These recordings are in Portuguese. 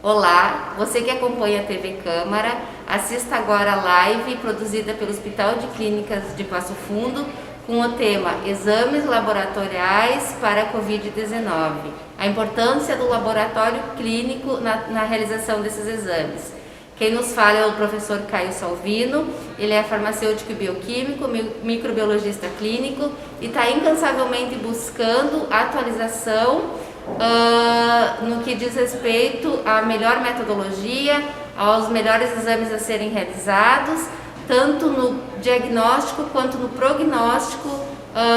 Olá, você que acompanha a TV Câmara, assista agora a live produzida pelo Hospital de Clínicas de Passo Fundo com o tema Exames Laboratoriais para a Covid-19. A importância do laboratório clínico na realização desses exames. Quem nos fala é o professor Caio Salvino, ele é farmacêutico e bioquímico, microbiologista clínico e está incansavelmente buscando atualização no que diz respeito à melhor metodologia, aos melhores exames a serem realizados, tanto no diagnóstico quanto no prognóstico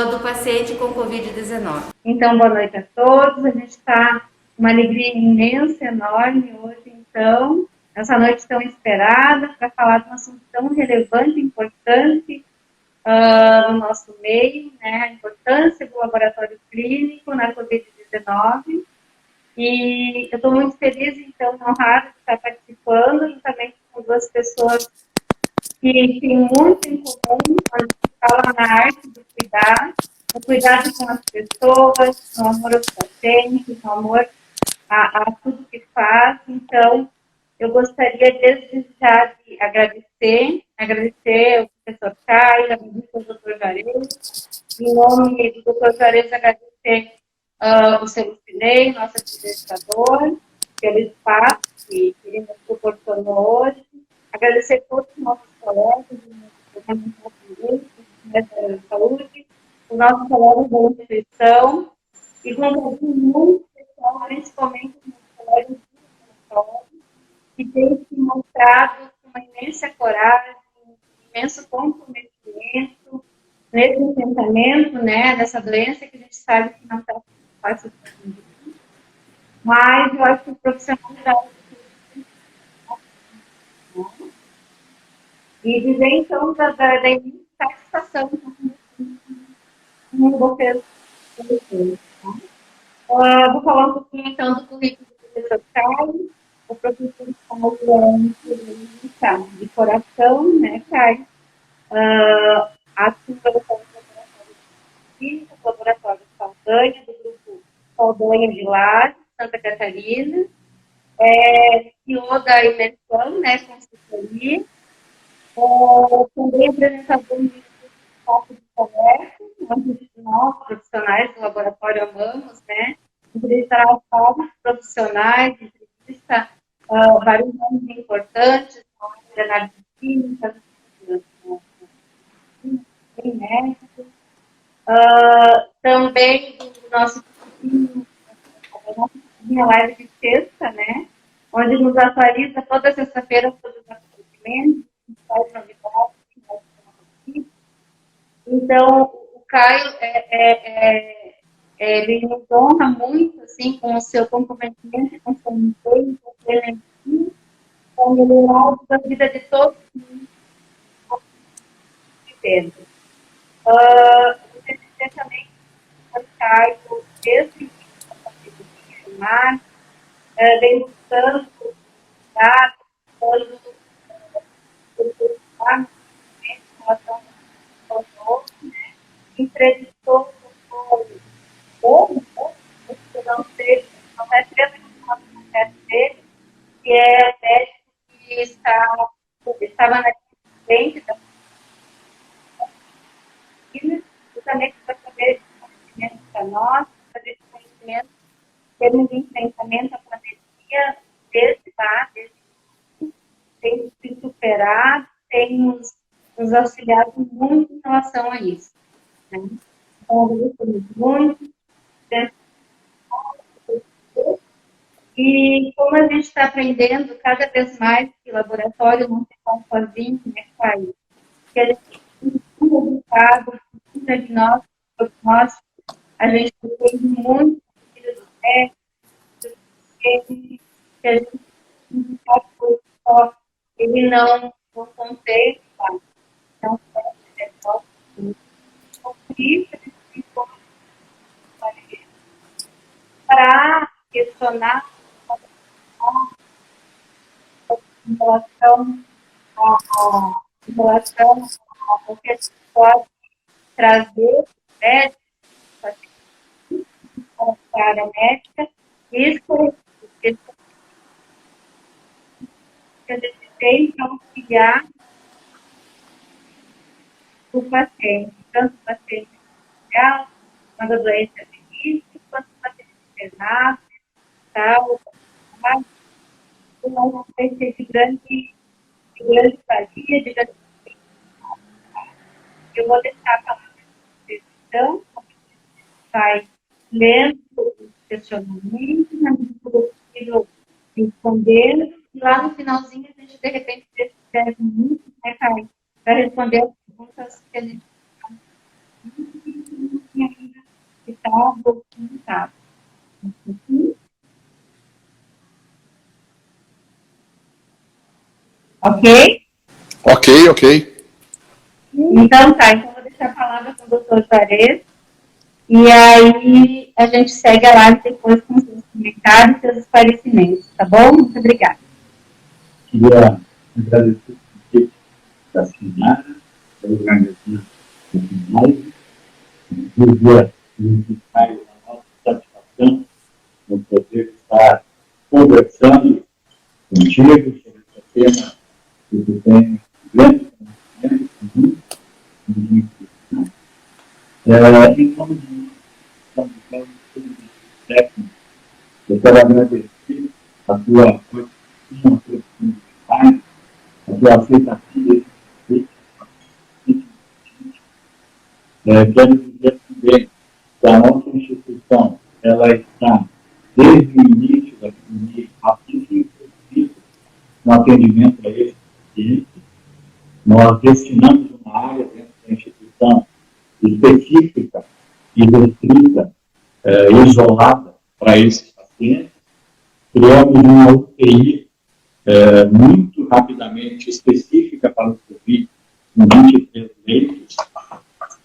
do paciente com Covid-19. Então, boa noite a todos. A gente está com uma alegria imensa, enorme hoje, então, essa noite tão esperada, para falar de um assunto tão relevante, importante no nosso meio, né? A importância do laboratório clínico na Covid-19. E eu estou muito feliz, então, honrada de estar participando, juntamente com duas pessoas que têm muito em comum quando se fala na arte de cuidar, o cuidado com as pessoas, o amor aos pacientes, o amor a tudo que faz. Então, eu gostaria desde já de agradecer ao professor Caio, agradecer ao doutor Juarez, em nome do doutor Juarez, agradecer o seu Lucinei, nosso administrador, pelo espaço que ele nos proporcionou hoje, agradecer a todos os nossos colegas do Departamento de Saúde, os nossos colegas da instituição, e com um carinho muito especial, principalmente os meus colegas do laboratório, que têm se mostrado com uma imensa coragem, um imenso comprometimento nesse enfrentamento, né, dessa doença que a gente sabe que não está fácil para ninguém. Mas eu acho que o profissional da e dizer, então, da imensa satisfação com vocês. Vou falar um pouquinho, então, do currículo do professor Caio. O professor Caio é um cientista de coração, né, Caio? Atua no laboratório clínico, laboratório Saldanha, do grupo Saldanha de Lages, Santa Catarina. CEO da Imersão, né, consultoria. Também apresentador de papo de conversa, onde nós, profissionais do laboratório, amamos, né? Entrevistar vários profissionais, entrevista vários nomes importantes, de análise clínica, médicos, também do nosso minha live de sexta, né? Onde nos atualiza toda sexta-feira sobre os acontecimentos, principais novidades. Então, o Caio, ele nos honra muito, assim, com o seu comprometimento, com o seu empenho, com a sua energia, com o melhorar da vida de todos que temos. Você também, o Caio, desde o início da pandemia, em março, vem buscando dados, buscando em relação aos outros, né? Entrevistou ou não sei, não é três dele, que é o médico que estava na frente da vacina, justamente para fazer conhecimento para nós, fazer conhecimento, termos de enfrentamento à pandemia, desde lá, tem se superado, tem nos auxiliado muito em relação a isso. Né? Então, agradecemos muito. E como a gente está aprendendo cada vez mais que o laboratório não se faz sozinho, né, Caio? Que a gente tem um resultado, um diagnóstico, a gente depende muito do médico, que a gente não pode só, ele não contém, não pode ser só isso, a gente tem para questionar em relação em relação ao que a gente pode trazer médicos para a área médica, isso que a gente tem para auxiliar o paciente, tanto o paciente inicial, quando a doença é início, quanto o paciente internado, tal, uma doença de grande valia, de grande. Eu vou deixar a palavra para vocês, então, vai lendo os questionamentos, na medida do possível responder, e lá no finalzinho a gente, de repente, deixa 10 minutos, né, Caio, para responder as perguntas que a gente ainda está documentado. Ok? Ok. Então tá, então vou deixar a palavra com o doutor Juarez, e aí a gente segue a live depois com os seus comentários e seus esclarecimentos, tá bom? Muito obrigada. Queria agradecer o convite da Sinara, pelo organizamento da live. Queria registrar a nossa satisfação no poder estar conversando contigo sobre esse tema que tu tem grande conhecimento comigo. Em nome de técnico, eu quero agradecer a tua participação, a tua aceitação. Quero dizer também que a nossa instituição ela está, desde o início da pandemia, no atendimento a esse paciente. Nós destinamos uma área dentro da instituição específica e restrita, isolada para esses pacientes. Criamos uma UTI muito rapidamente específica para o Covid, com 23 leitos.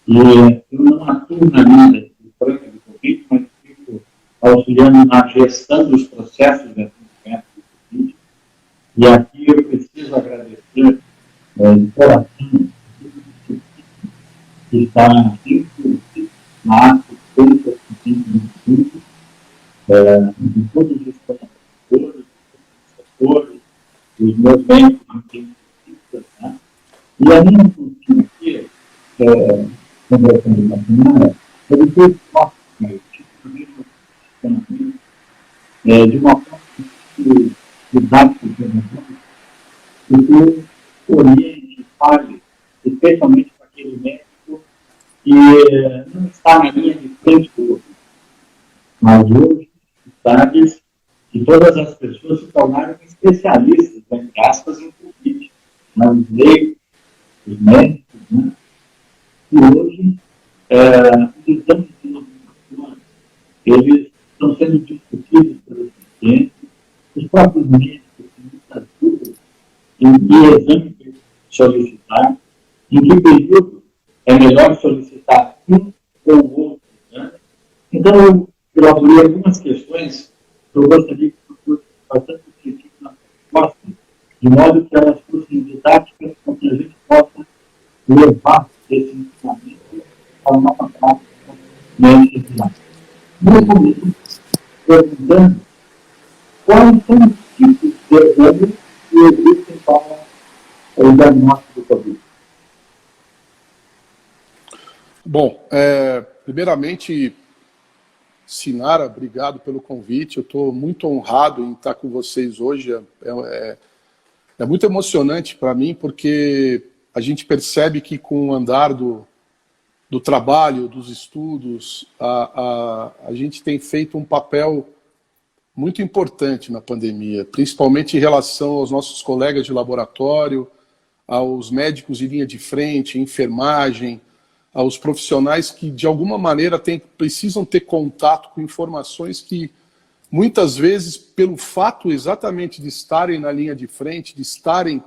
E eu não atuo na linha de frente do Covid, mas fico auxiliando na gestão dos processos de atendimento do Covid. E aqui eu preciso agradecer de coração que está sempre na assistência de todos os colaboradores, os setores, os meus médicos, né? E a minha função aqui, conversando com a senhora, eu depois posso de uma forma que didática, que oriente, fale, especialmente para aquele médico que não está na linha de frente do Covid. Mas hoje, sabes que todas as pessoas se tornaram especialistas, entre aspas, em Covid. Os leigos, os médicos, né? E hoje, os exames de imunização, eles estão sendo discutidos pelos pacientes, os próprios médicos têm muitas dúvidas em que exame solicitar, em que período é melhor solicitar um ou outro exame. Então, eu elaborei algumas questões que eu gostaria que fossem bastante específicas na resposta, de modo que elas fossem didáticas para que a gente possa levar esse ensinamento para a nossa prática médica. No começo, perguntando quais são os tipos de exames que existem para o diagnóstico do Covid. Bom, primeiramente, Sinara, obrigado pelo convite. Eu estou muito honrado em estar com vocês hoje. É muito emocionante para mim, porque a gente percebe que com o andar do trabalho, dos estudos, a gente tem feito um papel muito importante na pandemia, principalmente em relação aos nossos colegas de laboratório, aos médicos de linha de frente, enfermagem, aos profissionais que, de alguma maneira, precisam ter contato com informações que, muitas vezes, pelo fato exatamente de estarem na linha de frente, de estarem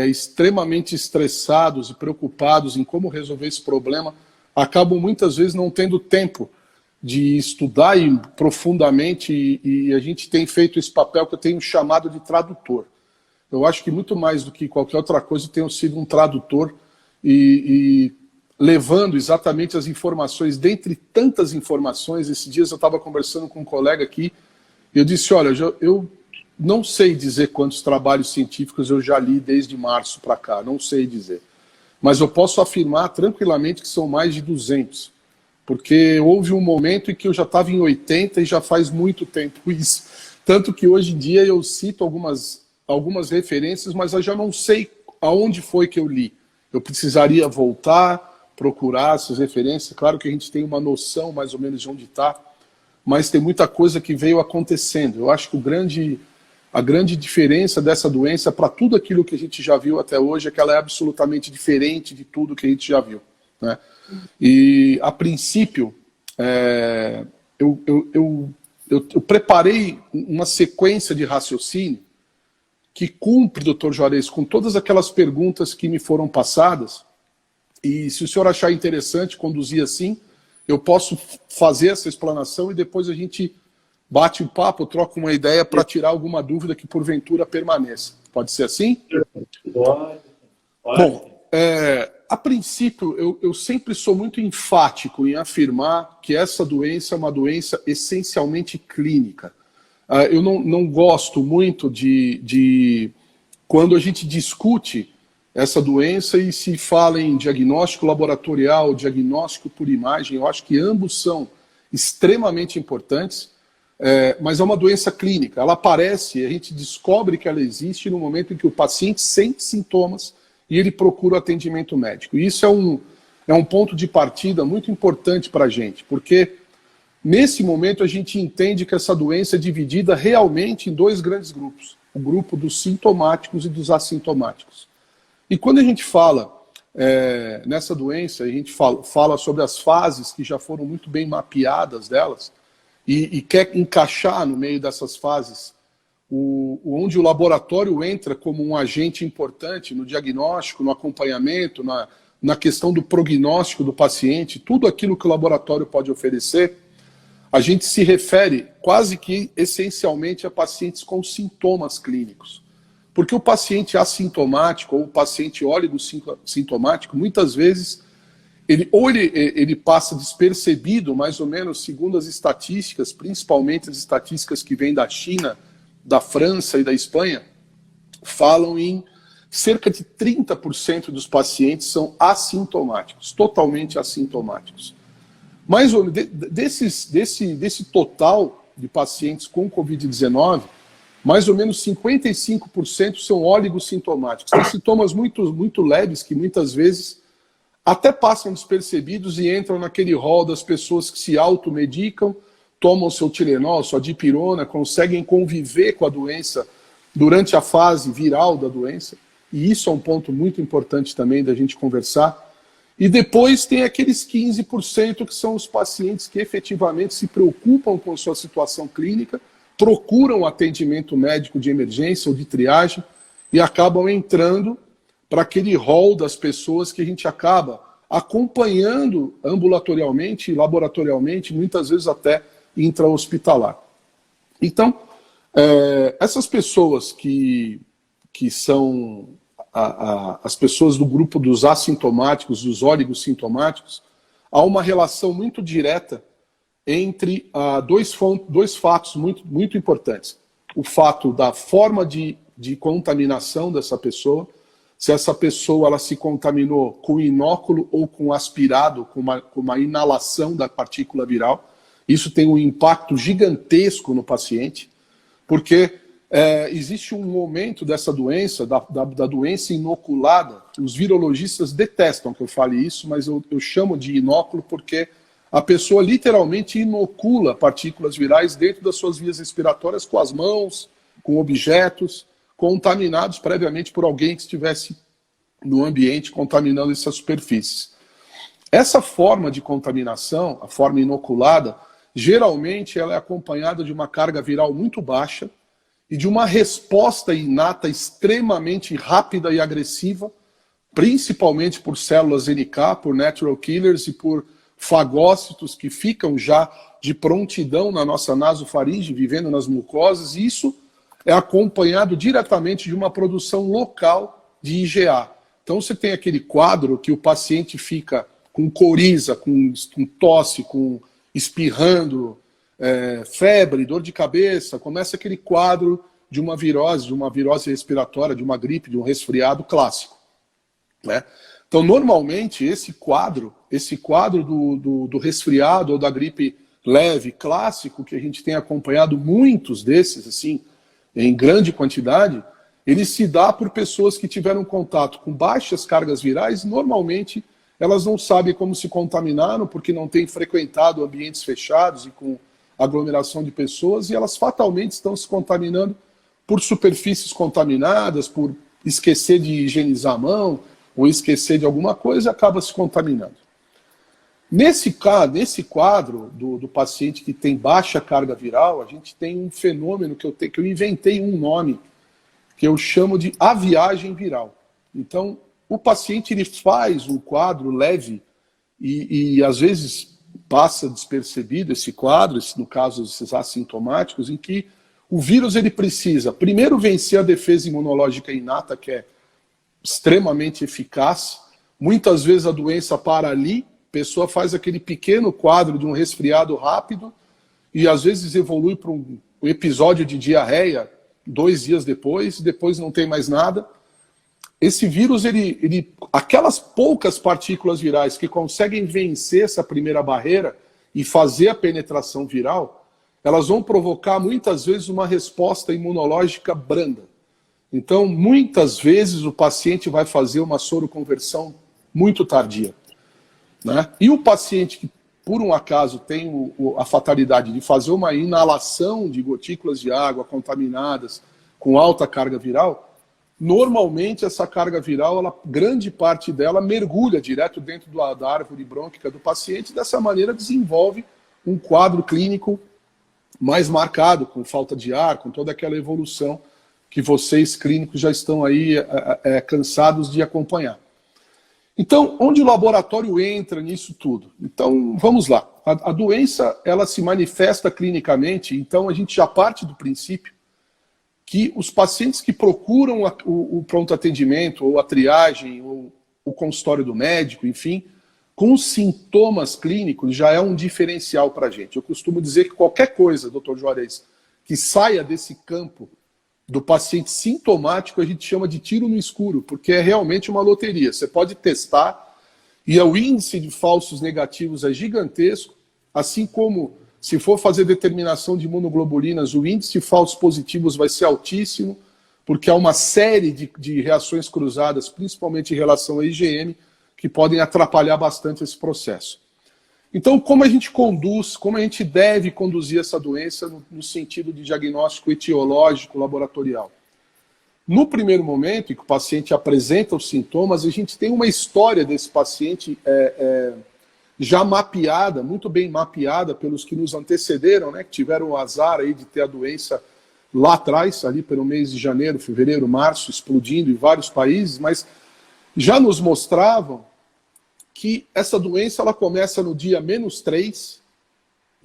extremamente estressados e preocupados em como resolver esse problema, acabam muitas vezes não tendo tempo de estudar profundamente, e a gente tem feito esse papel que eu tenho chamado de tradutor. Eu acho que muito mais do que qualquer outra coisa, eu tenho sido um tradutor e levando exatamente as informações, dentre tantas informações. Esses dias eu estava conversando com um colega aqui, e eu disse, olha, eu não sei dizer quantos trabalhos científicos eu já li desde março para cá, não sei dizer. Mas eu posso afirmar tranquilamente que são mais de 200. Porque houve um momento em que eu já estava em 80 e já faz muito tempo isso. Tanto que hoje em dia eu cito algumas referências, mas eu já não sei aonde foi que eu li. Eu precisaria voltar, procurar essas referências. Claro que a gente tem uma noção mais ou menos de onde está, mas tem muita coisa que veio acontecendo. Eu acho que a grande diferença dessa doença para tudo aquilo que a gente já viu até hoje é que ela é absolutamente diferente de tudo que a gente já viu, né? E, a princípio, eu preparei uma sequência de raciocínio que cumpre, doutor Juarez, com todas aquelas perguntas que me foram passadas. E se o senhor achar interessante conduzir assim, eu posso fazer essa explanação e depois a gente bate um papo, troca uma ideia para tirar alguma dúvida que porventura permaneça. Pode ser assim? Pode. Bom, a princípio, eu sempre sou muito enfático em afirmar que essa doença é uma doença essencialmente clínica. Eu não gosto muito de quando a gente discute essa doença e se fala em diagnóstico laboratorial, diagnóstico por imagem. Eu acho que ambos são extremamente importantes, mas é uma doença clínica. Ela aparece e a gente descobre que ela existe no momento em que o paciente sente sintomas e ele procura o atendimento médico. E isso é um ponto de partida muito importante para a gente, porque nesse momento a gente entende que essa doença é dividida realmente em dois grandes grupos, o grupo dos sintomáticos e dos assintomáticos. E quando a gente fala nessa doença, a gente fala sobre as fases que já foram muito bem mapeadas delas, e quer encaixar no meio dessas fases onde o laboratório entra como um agente importante no diagnóstico, no acompanhamento, na questão do prognóstico do paciente, tudo aquilo que o laboratório pode oferecer, a gente se refere quase que essencialmente a pacientes com sintomas clínicos. Porque o paciente assintomático ou o paciente oligosintomático, muitas vezes, ele passa despercebido, mais ou menos, segundo as estatísticas, principalmente as estatísticas que vêm da China, da França e da Espanha, falam em cerca de 30% dos pacientes são assintomáticos, totalmente assintomáticos. Mais ou menos, desse total de pacientes com Covid-19, mais ou menos 55% são oligosintomáticos. Tem sintomas muito leves que muitas vezes até passam despercebidos e entram naquele rol das pessoas que se automedicam, tomam seu Tilenol, sua dipirona, conseguem conviver com a doença durante a fase viral da doença. E isso é um ponto muito importante também da gente conversar. E depois tem aqueles 15% que são os pacientes que efetivamente se preocupam com sua situação clínica, procuram atendimento médico de emergência ou de triagem e acabam entrando para aquele rol das pessoas que a gente acaba acompanhando ambulatorialmente e laboratorialmente, muitas vezes até intra-hospitalar. Então, essas pessoas que são as pessoas do grupo dos assintomáticos, dos oligosintomáticos, há uma relação muito direta entre dois fatos muito importantes. O fato da forma de contaminação dessa pessoa, se essa pessoa ela se contaminou com inóculo ou com aspirado, com uma inalação da partícula viral. Isso tem um impacto gigantesco no paciente, porque existe um momento dessa doença, da doença inoculada. Os virologistas detestam que eu fale isso, mas eu chamo de inóculo porque a pessoa literalmente inocula partículas virais dentro das suas vias respiratórias com as mãos, com objetos contaminados previamente por alguém que estivesse no ambiente contaminando essas superfícies. Essa forma de contaminação, a forma inoculada, geralmente ela é acompanhada de uma carga viral muito baixa e de uma resposta inata extremamente rápida e agressiva, principalmente por células NK, por natural killers e por fagócitos que ficam já de prontidão na nossa nasofaringe, vivendo nas mucosas, e isso é acompanhado diretamente de uma produção local de IgA. Então você tem aquele quadro que o paciente fica com coriza, com tosse, com espirrando, febre, dor de cabeça, começa aquele quadro de uma virose respiratória, de uma gripe, de um resfriado clássico, né? Então, normalmente, esse quadro do resfriado ou da gripe leve, clássico, que a gente tem acompanhado muitos desses, assim, em grande quantidade, ele se dá por pessoas que tiveram contato com baixas cargas virais. Normalmente, elas não sabem como se contaminaram, porque não têm frequentado ambientes fechados e com aglomeração de pessoas, e elas fatalmente estão se contaminando por superfícies contaminadas, por esquecer de higienizar a mão, ou esquecer de alguma coisa, acaba se contaminando. Nesse quadro do paciente que tem baixa carga viral, a gente tem um fenômeno que eu inventei um nome, que eu chamo de aviagem viral. Então, o paciente ele faz um quadro leve e às vezes passa despercebido esse quadro, no caso esses assintomáticos, em que o vírus ele precisa primeiro vencer a defesa imunológica inata, que é extremamente eficaz. Muitas vezes a doença para ali, a pessoa faz aquele pequeno quadro de um resfriado rápido e às vezes evolui para um episódio de diarreia 2 dias depois não tem mais nada. Esse vírus, aquelas poucas partículas virais que conseguem vencer essa primeira barreira e fazer a penetração viral, elas vão provocar muitas vezes uma resposta imunológica branda. Então, muitas vezes o paciente vai fazer uma soroconversão muito tardia, né? E o paciente que, por um acaso, tem a fatalidade de fazer uma inalação de gotículas de água contaminadas com alta carga viral, normalmente essa carga viral, grande parte dela mergulha direto dentro da árvore brônquica do paciente, e dessa maneira desenvolve um quadro clínico mais marcado, com falta de ar, com toda aquela evolução que vocês clínicos já estão aí cansados de acompanhar. Então, onde o laboratório entra nisso tudo? Então, vamos lá. A doença, ela se manifesta clinicamente, então a gente já parte do princípio que os pacientes que procuram o pronto atendimento, ou a triagem, ou o consultório do médico, enfim, com sintomas clínicos já é um diferencial para a gente. Eu costumo dizer que qualquer coisa, doutor Juarez, que saia desse campo do paciente sintomático, a gente chama de tiro no escuro, porque é realmente uma loteria. Você pode testar e o índice de falsos negativos é gigantesco, assim como se for fazer determinação de imunoglobulinas, o índice de falsos positivos vai ser altíssimo, porque há uma série de reações cruzadas, principalmente em relação à IgM, que podem atrapalhar bastante esse processo. Então, como a gente conduz, como a gente deve conduzir essa doença no sentido de diagnóstico etiológico laboratorial? No primeiro momento em que o paciente apresenta os sintomas, a gente tem uma história desse paciente já mapeada, muito bem mapeada pelos que nos antecederam, né, que tiveram o azar aí de ter a doença lá atrás, ali pelo mês de janeiro, fevereiro, março, explodindo em vários países, mas já nos mostravam que essa doença ela começa no dia -3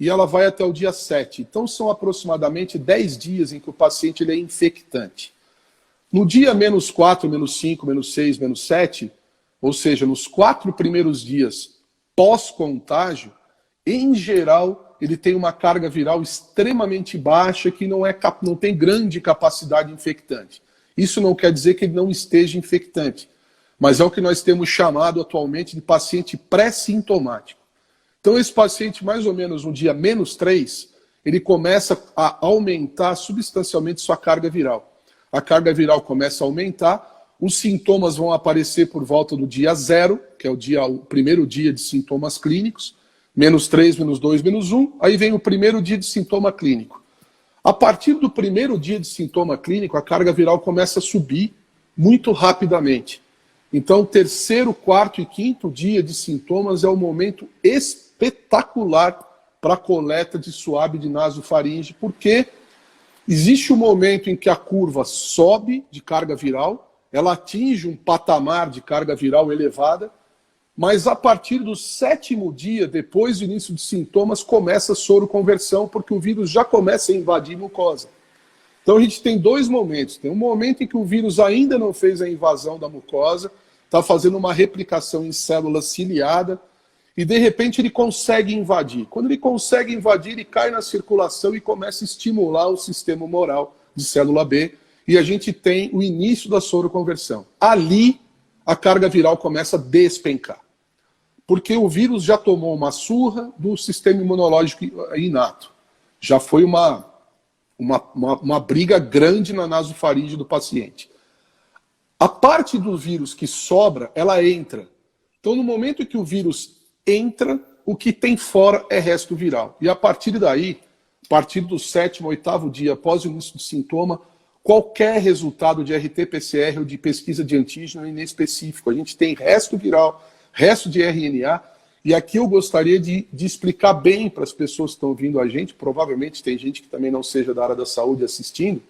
e ela vai até o dia 7. Então são aproximadamente 10 dias em que o paciente ele é infectante. No dia -4, -5, -6, -7, ou seja, nos 4 primeiros dias pós-contágio, em geral, ele tem uma carga viral extremamente baixa que não tem grande capacidade infectante. Isso não quer dizer que ele não esteja infectante, mas é o que nós temos chamado atualmente de paciente pré-sintomático. Então esse paciente, mais ou menos no dia -3, ele começa a aumentar substancialmente sua carga viral. A carga viral começa a aumentar, os sintomas vão aparecer por volta do dia 0, que é o primeiro dia de sintomas clínicos, -3, -2, -1, aí vem o primeiro dia de sintoma clínico. A partir do primeiro dia de sintoma clínico, a carga viral começa a subir muito rapidamente. Então, terceiro, quarto e quinto dia de sintomas é um momento espetacular para a coleta de suave de nasofaringe, porque existe um momento em que a curva sobe de carga viral, ela atinge um patamar de carga viral elevada, mas a partir do 7º dia, depois do início dos sintomas, começa a soroconversão, porque o vírus já começa a invadir a mucosa. Então a gente tem 2 momentos. Tem um momento em que o vírus ainda não fez a invasão da mucosa, está fazendo uma replicação em célula ciliada, e de repente ele consegue invadir. Quando ele consegue invadir, ele cai na circulação e começa a estimular o sistema humoral, de célula B, e a gente tem o início da soroconversão. Ali, a carga viral começa a despencar. Porque o vírus já tomou uma surra do sistema imunológico inato. Já foi uma briga grande na nasofaringe do paciente. A parte do vírus que sobra, ela entra. Então, no momento que o vírus entra, o que tem fora é resto viral. E a partir daí, a partir do 7º, 8º dia após o início do sintoma, qualquer resultado de RT-PCR ou de pesquisa de antígeno é inespecífico. A gente tem resto viral, resto de RNA, e aqui eu gostaria de explicar bem para as pessoas que estão ouvindo a gente, provavelmente tem gente que também não seja da área da saúde assistindo,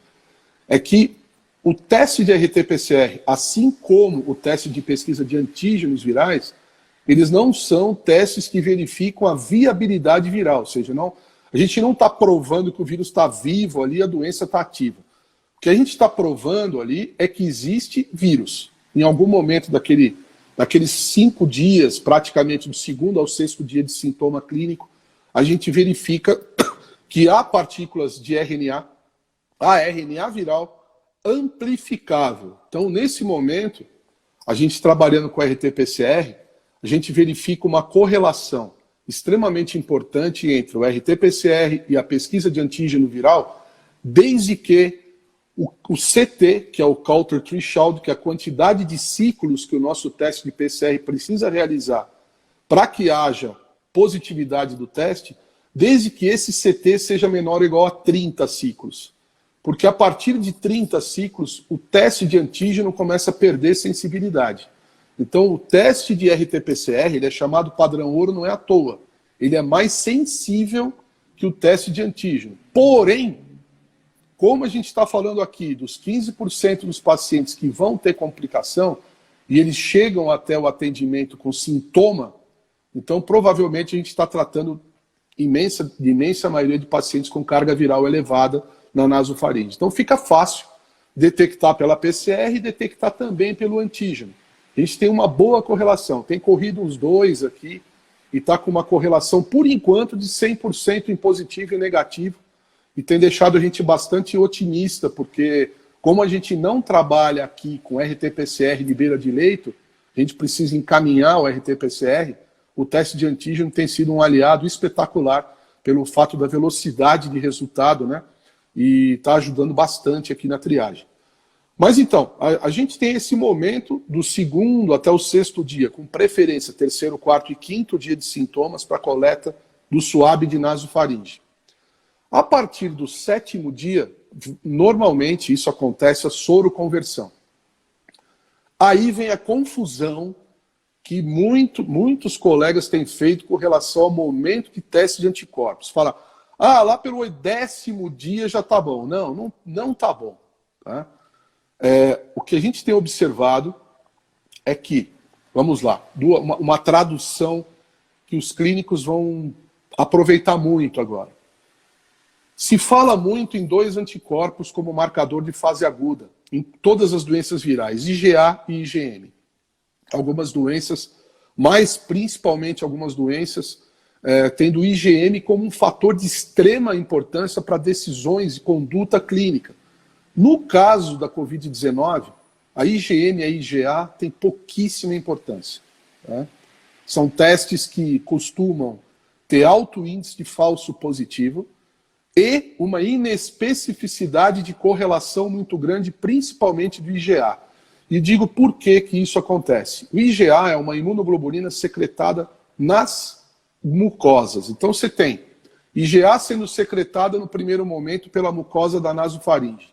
é que o teste de RT-PCR, assim como o teste de pesquisa de antígenos virais, eles não são testes que verificam a viabilidade viral, ou seja, a gente não está provando que o vírus está vivo ali, a doença está ativa. O que a gente está provando ali é que existe vírus. Em algum momento daqueles 5 dias, praticamente do 2º ao 6º dia de sintoma clínico, a gente verifica que há partículas de RNA, há RNA viral amplificável. Então, nesse momento, a gente trabalhando com RT-PCR, a gente verifica uma correlação extremamente importante entre o RT-PCR e a pesquisa de antígeno viral, desde que o CT, que é o Coulter Threshold, que é a quantidade de ciclos que o nosso teste de PCR precisa realizar para que haja positividade do teste, desde que esse CT seja menor ou igual a 30 ciclos. Porque a partir de 30 ciclos, o teste de antígeno começa a perder sensibilidade. Então, o teste de RT-PCR, ele é chamado padrão ouro, não é à toa. Ele é mais sensível que o teste de antígeno. Porém, como a gente está falando aqui dos 15% dos pacientes que vão ter complicação, e eles chegam até o atendimento com sintoma, então provavelmente a gente está tratando de imensa maioria de pacientes com carga viral elevada na nasofaringe. Então fica fácil detectar pela PCR e detectar também pelo antígeno. A gente tem uma boa correlação, tem corrido uns 2 aqui, e está com uma correlação, por enquanto, de 100% em positivo e negativo, e tem deixado a gente bastante otimista, porque como a gente não trabalha aqui com RT-PCR de beira de leito, a gente precisa encaminhar o RT-PCR, o teste de antígeno tem sido um aliado espetacular pelo fato da velocidade de resultado, né? E está ajudando bastante aqui na triagem. Mas então, a gente tem esse momento do 2º até o 6º dia, com preferência 3º, 4º e 5º dia de sintomas para coleta do suave de nasofaringe. A partir do 7º dia, normalmente isso acontece a soroconversão. Aí vem a confusão que muitos colegas têm feito com relação ao momento de teste de anticorpos. Fala, lá pelo 10º dia já está bom. Não está bom. Tá? O que a gente tem observado é que, vamos lá, uma tradução que os clínicos vão aproveitar muito agora. Se fala muito em 2 anticorpos como marcador de fase aguda, em todas as doenças virais, IgA e IgM. Algumas doenças, mas principalmente algumas doenças, tendo o IgM como um fator de extrema importância para decisões e conduta clínica. No caso da Covid-19, a IgM e a IgA têm pouquíssima importância. Tá? São testes que costumam ter alto índice de falso positivo e uma inespecificidade de correlação muito grande, principalmente do IgA. E digo por que isso acontece. O IgA é uma imunoglobulina secretada nas mucosas. Então você tem IgA sendo secretada no primeiro momento pela mucosa da nasofaringe.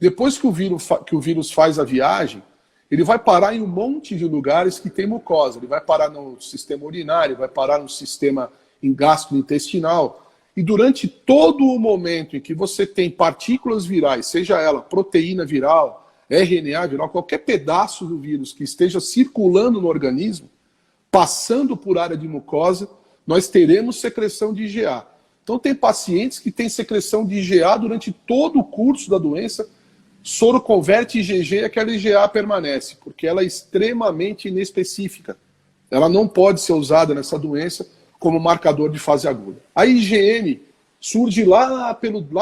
Depois que o vírus faz a viagem, ele vai parar em um monte de lugares que tem mucosa. Ele vai parar no sistema urinário, vai parar no sistema gastrointestinal. E durante todo o momento em que você tem partículas virais, seja ela proteína viral, RNA viral, qualquer pedaço do vírus que esteja circulando no organismo, passando por área de mucosa, nós teremos secreção de IgA. Então tem pacientes que têm secreção de IgA durante todo o curso da doença, soro converte IgG e aquela IgA permanece, porque ela é extremamente inespecífica. Ela não pode ser usada nessa doença como marcador de fase aguda. A IgM surge lá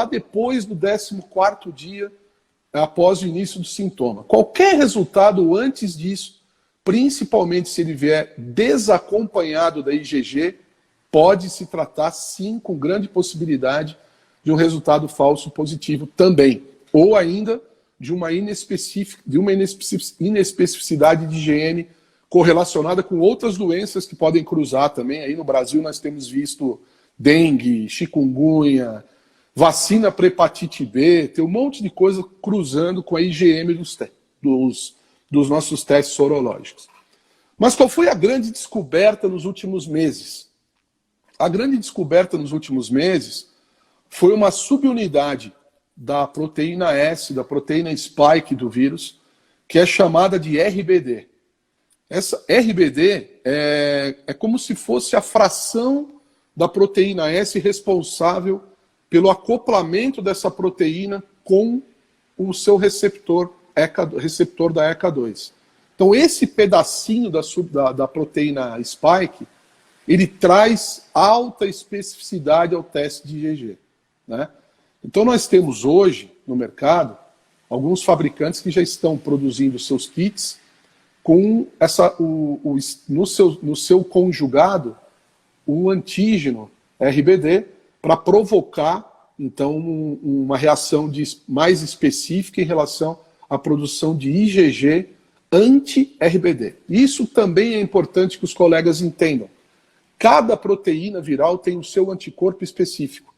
depois do 14º dia após o início do sintoma. Qualquer resultado antes disso, principalmente se ele vier desacompanhado da IgG, pode se tratar sim com grande possibilidade de um resultado falso positivo também, ou ainda de uma inespecificidade de IgM correlacionada com outras doenças que podem cruzar também. Aí no Brasil nós temos visto dengue, chikungunya, vacina para hepatite B, tem um monte de coisa cruzando com a IgM dos nossos testes sorológicos. Mas qual foi a grande descoberta nos últimos meses? A grande descoberta nos últimos meses foi uma subunidade da proteína S, da proteína spike do vírus, que é chamada de RBD. Essa RBD é como se fosse a fração da proteína S responsável pelo acoplamento dessa proteína com o seu receptor da ECA2. Então esse pedacinho da proteína spike, ele traz alta especificidade ao teste de IgG, né? Então nós temos hoje no mercado alguns fabricantes que já estão produzindo seus kits com no seu conjugado o antígeno RBD para provocar então uma reação mais específica em relação à produção de IgG anti-RBD. Isso também é importante que os colegas entendam. Cada proteína viral tem o seu anticorpo específico.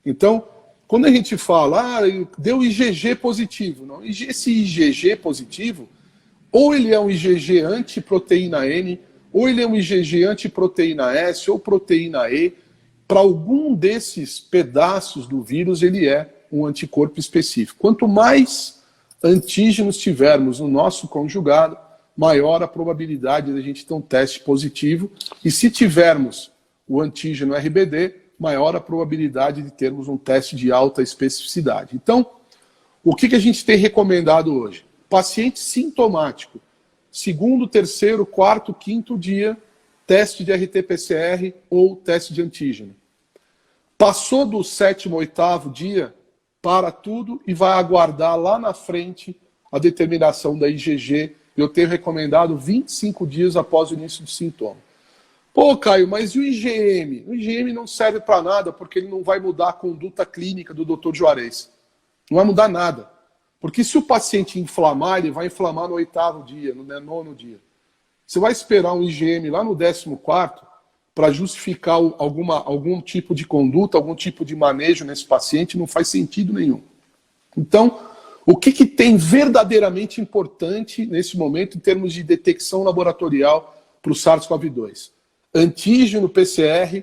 Então, quando a gente fala, deu IgG positivo, não, esse IgG positivo, ou ele é um IgG antiproteína N, ou ele é um IgG antiproteína S, ou proteína E. Para algum desses pedaços do vírus, ele é um anticorpo específico. Quanto mais antígenos tivermos no nosso conjugado, maior a probabilidade de a gente ter um teste positivo. E se tivermos o antígeno RBD, maior a probabilidade de termos um teste de alta especificidade. Então, o que a gente tem recomendado hoje? Paciente sintomático, 2º, 3º, 4º, 5º dia, teste de RT-PCR ou teste de antígeno. Passou do 7º, 8º dia, para tudo e vai aguardar lá na frente a determinação da IgG. Eu tenho recomendado 25 dias após o início do sintoma. Pô, Caio, mas e o IgM? O IgM não serve para nada porque ele não vai mudar a conduta clínica do Dr. Juarez. Não vai mudar nada. Porque se o paciente inflamar, ele vai inflamar no 8º dia, no 9º dia. Você vai esperar um IgM lá no 14º para justificar algum tipo de conduta, algum tipo de manejo nesse paciente, não faz sentido nenhum. Então, o que tem verdadeiramente importante nesse momento em termos de detecção laboratorial para o SARS-CoV-2? Antígeno PCR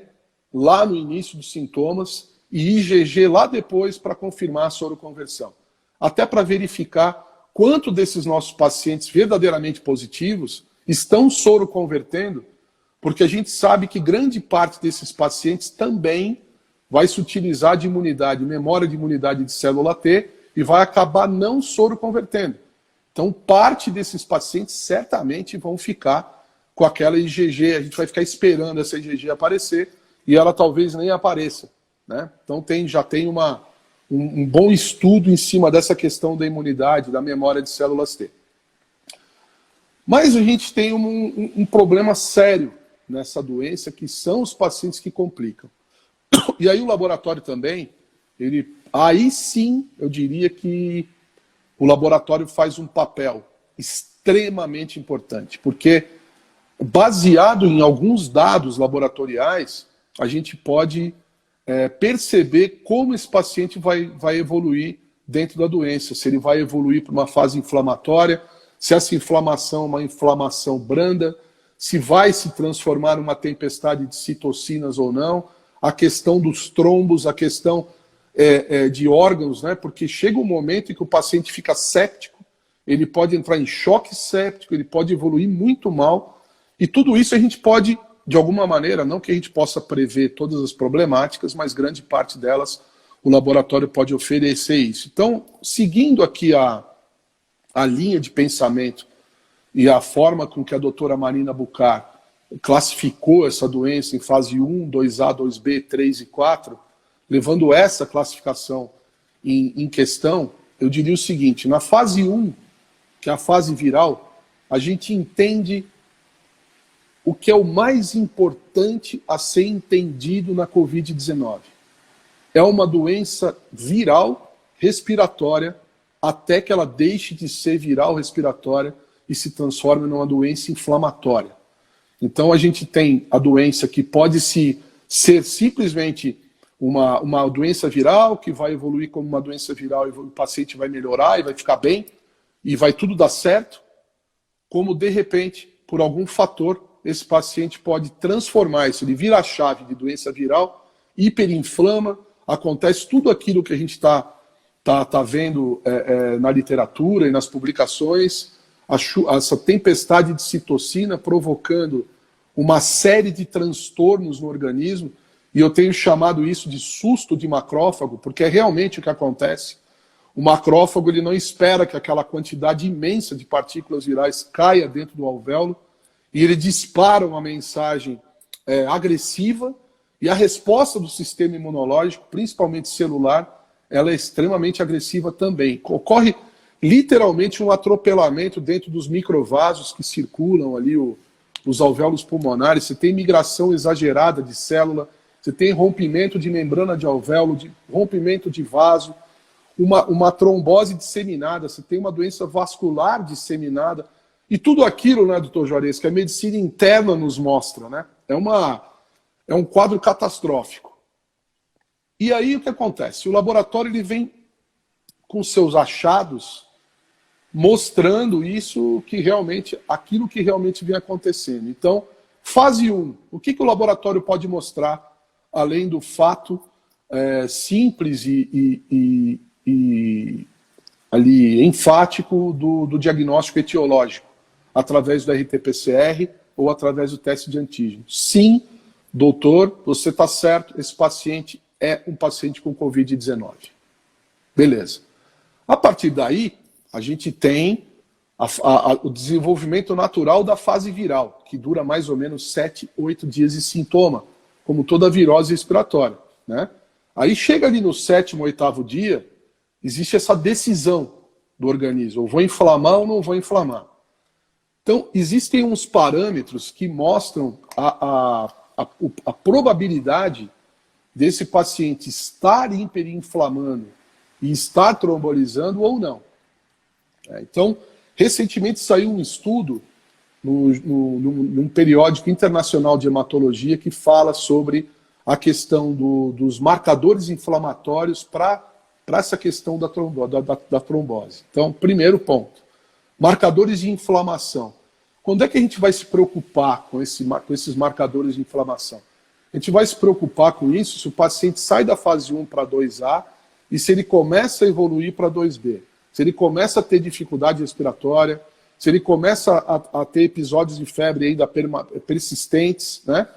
lá no início dos sintomas e IgG lá depois para confirmar a soroconversão. Até para verificar quanto desses nossos pacientes verdadeiramente positivos estão soroconvertendo, porque a gente sabe que grande parte desses pacientes também vai se utilizar de imunidade, memória de imunidade de célula T, e vai acabar não soroconvertendo. Então, parte desses pacientes certamente vão ficar com aquela IgG, a gente vai ficar esperando essa IgG aparecer, e ela talvez nem apareça, né? Então, já tem um bom estudo em cima dessa questão da imunidade, da memória de células T. Mas a gente tem um problema sério nessa doença, que são os pacientes que complicam. E aí o laboratório também, aí sim, eu diria que o laboratório faz um papel extremamente importante, porque baseado em alguns dados laboratoriais, a gente pode perceber como esse paciente vai evoluir dentro da doença, se ele vai evoluir para uma fase inflamatória, se essa inflamação é uma inflamação branda, se vai se transformar numa tempestade de citocinas ou não, a questão dos trombos, a questão de órgãos, né? Porque chega um momento em que o paciente fica séptico, ele pode entrar em choque séptico, ele pode evoluir muito mal, e tudo isso a gente pode, de alguma maneira, não que a gente possa prever todas as problemáticas, mas grande parte delas o laboratório pode oferecer isso. Então, seguindo aqui a linha de pensamento e a forma com que a doutora Marina Bucar classificou essa doença em fase 1, 2A, 2B, 3 e 4, levando essa classificação em questão, eu diria o seguinte: na fase 1, que é a fase viral, a gente entende o que é o mais importante a ser entendido na Covid-19. É uma doença viral respiratória até que ela deixe de ser viral respiratória e se transforme numa doença inflamatória. Então a gente tem a doença que pode ser simplesmente uma doença viral, que vai evoluir como uma doença viral e o paciente vai melhorar e vai ficar bem e vai tudo dar certo, como de repente, por algum fator, esse paciente pode transformar isso, ele vira a chave de doença viral, hiperinflama, acontece tudo aquilo que a gente tá vendo na literatura e nas publicações, essa tempestade de citocina provocando uma série de transtornos no organismo, e eu tenho chamado isso de susto de macrófago, porque é realmente o que acontece. O macrófago ele não espera que aquela quantidade imensa de partículas virais caia dentro do alvéolo, e ele dispara uma mensagem agressiva, e a resposta do sistema imunológico, principalmente celular, ela é extremamente agressiva também. Ocorre literalmente um atropelamento dentro dos microvasos que circulam ali, os alvéolos pulmonares. Você tem migração exagerada de célula, você tem rompimento de membrana de alvéolo, rompimento de vaso, uma trombose disseminada, você tem uma doença vascular disseminada. E tudo aquilo, né, doutor Juarez, que a medicina interna nos mostra, né? É um quadro catastrófico. E aí o que acontece? O laboratório ele vem com seus achados mostrando isso que realmente, aquilo que realmente vem acontecendo. Então, fase 1, o que o laboratório pode mostrar, além do fato simples e ali enfático do diagnóstico etiológico, através do RT-PCR ou através do teste de antígeno? Sim, doutor, você está certo, esse paciente é um paciente com Covid-19. Beleza. A partir daí, a gente tem o desenvolvimento natural da fase viral, que dura mais ou menos 7, 8 dias de sintoma, como toda virose respiratória, né? Aí chega ali no 7º, 8º dia, existe essa decisão do organismo, eu vou inflamar ou não vou inflamar. Então, existem uns parâmetros que mostram a probabilidade desse paciente estar hiperinflamando e estar trombolizando ou não. Então, recentemente saiu um estudo num periódico internacional de hematologia que fala sobre a questão dos marcadores inflamatórios para essa questão da trombose. Então, primeiro ponto, marcadores de inflamação. Quando é que a gente vai se preocupar com esses marcadores de inflamação? A gente vai se preocupar com isso se o paciente sai da fase 1 para 2A e se ele começa a evoluir para 2B. Se ele começa a ter dificuldade respiratória, se ele começa a ter episódios de febre ainda persistentes, né?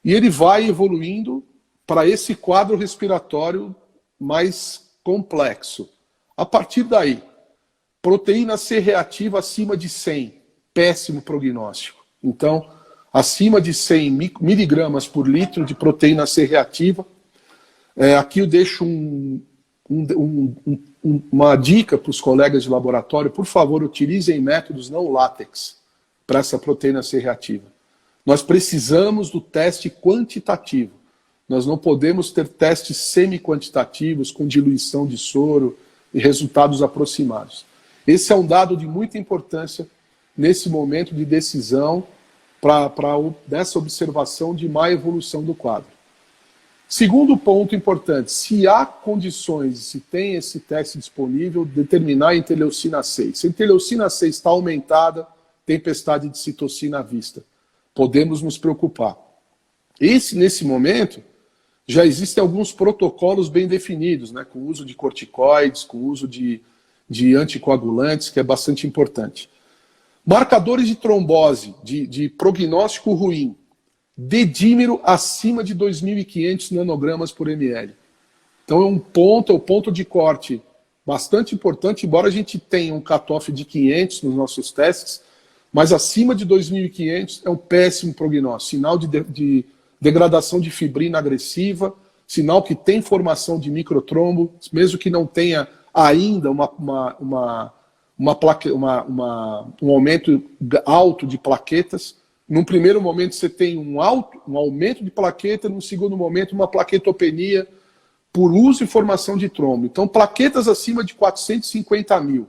E ele vai evoluindo para esse quadro respiratório mais complexo. A partir daí, proteína C reativa acima de 100, péssimo prognóstico. Então, acima de 100 miligramas por litro de proteína C reativa. Aqui eu deixo uma dica para os colegas de laboratório: por favor, utilizem métodos não látex para essa proteína C reativa. Nós precisamos do teste quantitativo. Nós não podemos ter testes semi-quantitativos com diluição de soro e resultados aproximados. Esse é um dado de muita importância nesse momento de decisão dessa observação de má evolução do quadro. Segundo ponto importante, se há condições, se tem esse teste disponível, determinar a interleucina 6. Se a interleucina 6 está aumentada, tempestade de citocina à vista. Podemos nos preocupar. Nesse momento, já existem alguns protocolos bem definidos, né, com uso de corticoides, com uso de anticoagulantes, que é bastante importante. Marcadores de trombose, de prognóstico ruim. Dedímero acima de 2.500 nanogramas por ml. Então é o ponto de corte bastante importante, embora a gente tenha um cutoff de 500 nos nossos testes, mas acima de 2.500 é um péssimo prognóstico, sinal de degradação de fibrina agressiva, sinal que tem formação de microtrombo, mesmo que não tenha ainda um aumento alto de plaquetas. Num primeiro momento você tem um aumento de plaqueta, num segundo momento uma plaquetopenia por uso e formação de trombo. Então plaquetas acima de 450 mil,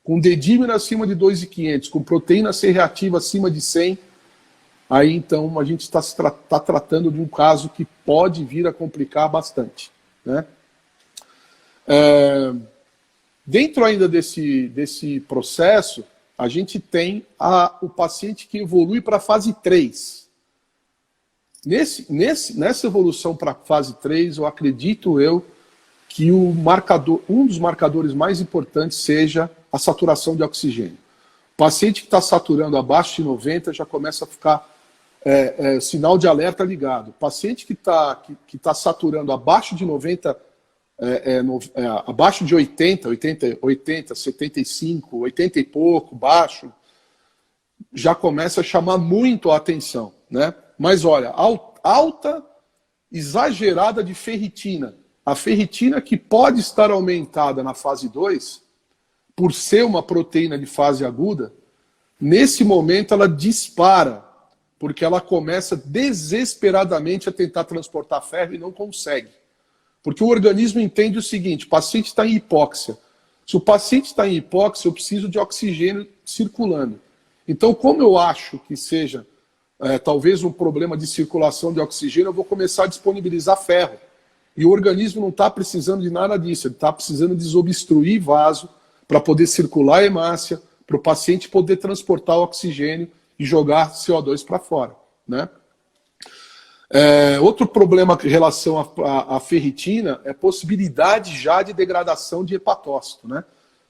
com dedímero acima de 2.500, com proteína C reativa acima de 100, aí então a gente está tratando de um caso que pode vir a complicar bastante, né? Dentro ainda desse processo, a gente tem o paciente que evolui para a fase 3. Nessa evolução para a fase 3, eu acredito que um dos marcadores mais importantes seja a saturação de oxigênio. O paciente que está saturando abaixo de 90 já começa a ficar sinal de alerta ligado. O paciente que tá saturando abaixo de 90, abaixo de 80, 75, 80 e pouco, baixo, já começa a chamar muito a atenção, né? Mas olha, alta exagerada de ferritina. A ferritina que pode estar aumentada na fase 2, por ser uma proteína de fase aguda, nesse momento ela dispara, porque ela começa desesperadamente a tentar transportar ferro e não consegue. Porque o organismo entende o seguinte: o paciente está em hipóxia. Se o paciente está em hipóxia, eu preciso de oxigênio circulando. Então, como eu acho que seja talvez um problema de circulação de oxigênio, eu vou começar a disponibilizar ferro. E o organismo não está precisando de nada disso, ele está precisando desobstruir vaso para poder circular a hemácia, para o paciente poder transportar o oxigênio e jogar CO2 para fora, né? Outro problema em relação à ferritina é a possibilidade já de degradação de hepatócito, né?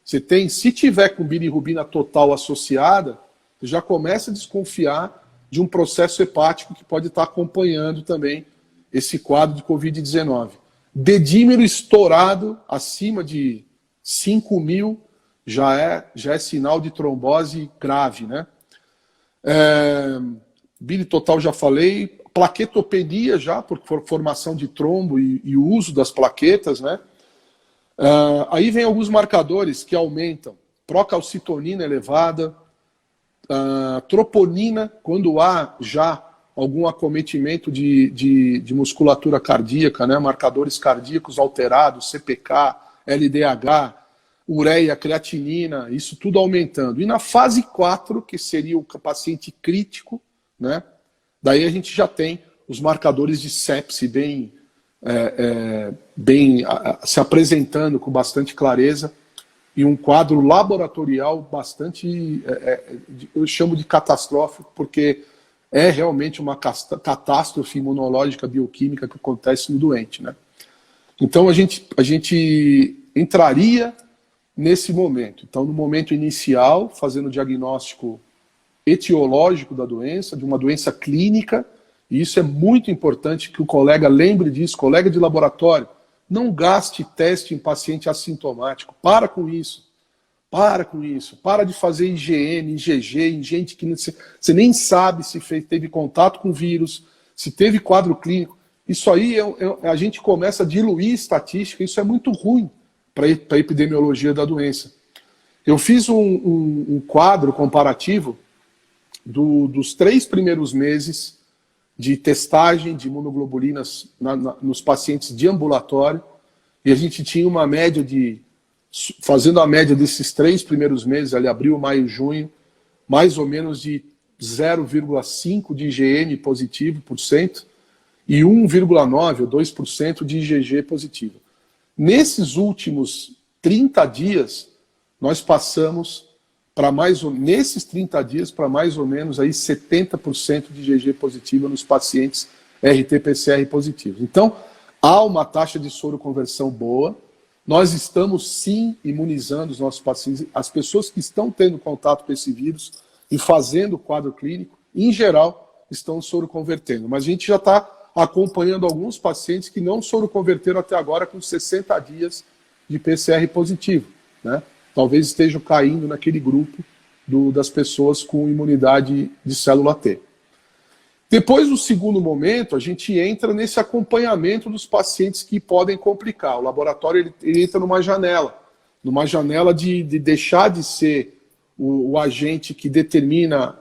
Se tiver com bilirrubina total associada, você já começa a desconfiar de um processo hepático que pode estar acompanhando também esse quadro de Covid-19. Dedímero estourado acima de 5.000 já é sinal de trombose grave, né? Bile total já falei, plaquetopenia já, por formação de trombo e o uso das plaquetas, né? Aí vem alguns marcadores que aumentam, procalcitonina elevada, troponina, quando há já algum acometimento de musculatura cardíaca, né? Marcadores cardíacos alterados, CPK, LDH, ureia, creatinina, isso tudo aumentando. E na fase 4, que seria o paciente crítico, né? Daí a gente já tem os marcadores de sepse bem se apresentando com bastante clareza e um quadro laboratorial bastante, eu chamo de catastrófico, porque é realmente uma catástrofe imunológica bioquímica que acontece no doente, né? Então a gente entraria nesse momento. Então, no momento inicial, fazendo o diagnóstico etiológico da doença, de uma doença clínica, e isso é muito importante que o colega lembre disso, colega de laboratório, não gaste teste em paciente assintomático, para com isso, para de fazer IgM, IgG, em gente que você nem sabe se teve contato com vírus, se teve quadro clínico. Isso aí a gente começa a diluir estatística, isso é muito ruim para a epidemiologia da doença. Eu fiz um quadro comparativo dos 3 primeiros meses de testagem de imunoglobulinas nos pacientes de ambulatório, e a gente tinha uma média fazendo a média desses 3 primeiros meses, ali abril, maio, junho, mais ou menos de 0,5 de IgM positivo por cento e 1,9 ou 2% de IgG positivo. Nesses últimos 30 dias, nós passamos nesses 30 dias para mais ou menos aí 70% de IgG positivo nos pacientes RT-PCR positivos. Então, há uma taxa de soroconversão boa. Nós estamos sim imunizando os nossos pacientes, as pessoas que estão tendo contato com esse vírus e fazendo o quadro clínico, em geral, estão soroconvertendo. Mas a gente já está acompanhando alguns pacientes que não soroconverteram até agora com 60 dias de PCR positivo, né? Talvez estejam caindo naquele grupo das pessoas com imunidade de célula T. Depois, no segundo momento, a gente entra nesse acompanhamento dos pacientes que podem complicar. O laboratório ele entra numa janela de deixar de ser o agente que determina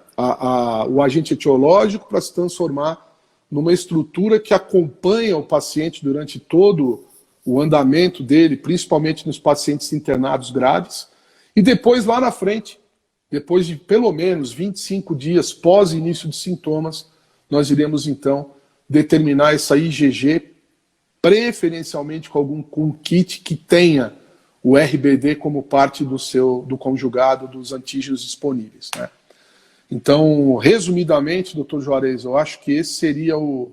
o agente etiológico para se transformar numa estrutura que acompanha o paciente durante todo o andamento dele, principalmente nos pacientes internados graves. E depois, lá na frente, depois de pelo menos 25 dias pós início de sintomas, nós iremos, então, determinar essa IgG, preferencialmente com um kit que tenha o RBD como parte do conjugado dos antígenos disponíveis, né? Então, resumidamente, doutor Juarez, eu acho que esse seria o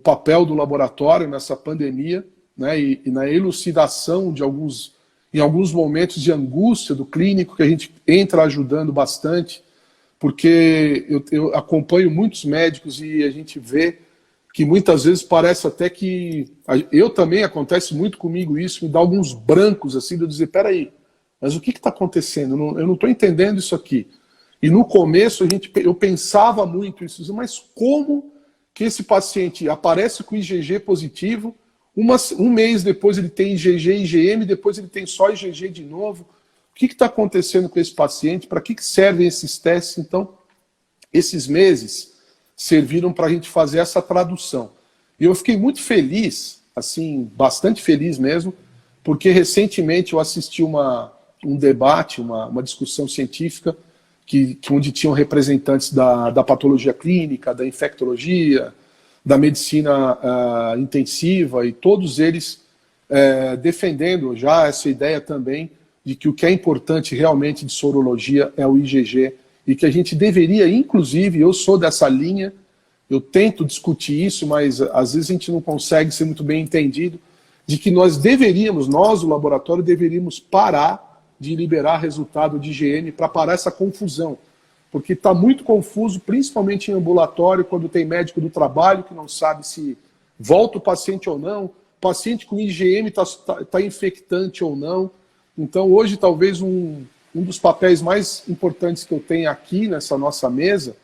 papel do laboratório nessa pandemia, né, e na elucidação em alguns momentos de angústia do clínico, que a gente entra ajudando bastante, porque eu acompanho muitos médicos e a gente vê que muitas vezes parece até que... Eu também, acontece muito comigo isso, me dá alguns brancos, assim, de eu dizer, peraí, mas o que está acontecendo? Eu não estou entendendo isso aqui. E no começo eu pensava muito isso, mas como que esse paciente aparece com IgG positivo, um mês depois ele tem IgG e IgM, depois ele tem só IgG de novo? O que está acontecendo com esse paciente? Para que servem esses testes? Então, esses meses serviram para a gente fazer essa tradução. E eu fiquei muito feliz, assim, bastante feliz mesmo, porque recentemente eu assisti um debate, uma discussão científica, onde tinham representantes da patologia clínica, da infectologia, da medicina intensiva, e todos eles defendendo já essa ideia também de que o que é importante realmente de sorologia é o IgG, e que a gente deveria, inclusive, eu sou dessa linha, eu tento discutir isso, mas às vezes a gente não consegue ser muito bem entendido, de que nós, o laboratório, deveríamos parar de liberar resultado de IgM para parar essa confusão. Porque está muito confuso, principalmente em ambulatório, quando tem médico do trabalho que não sabe se volta o paciente ou não, paciente com IgM está infectante ou não. Então, hoje, talvez um dos papéis mais importantes que eu tenho aqui nessa nossa mesa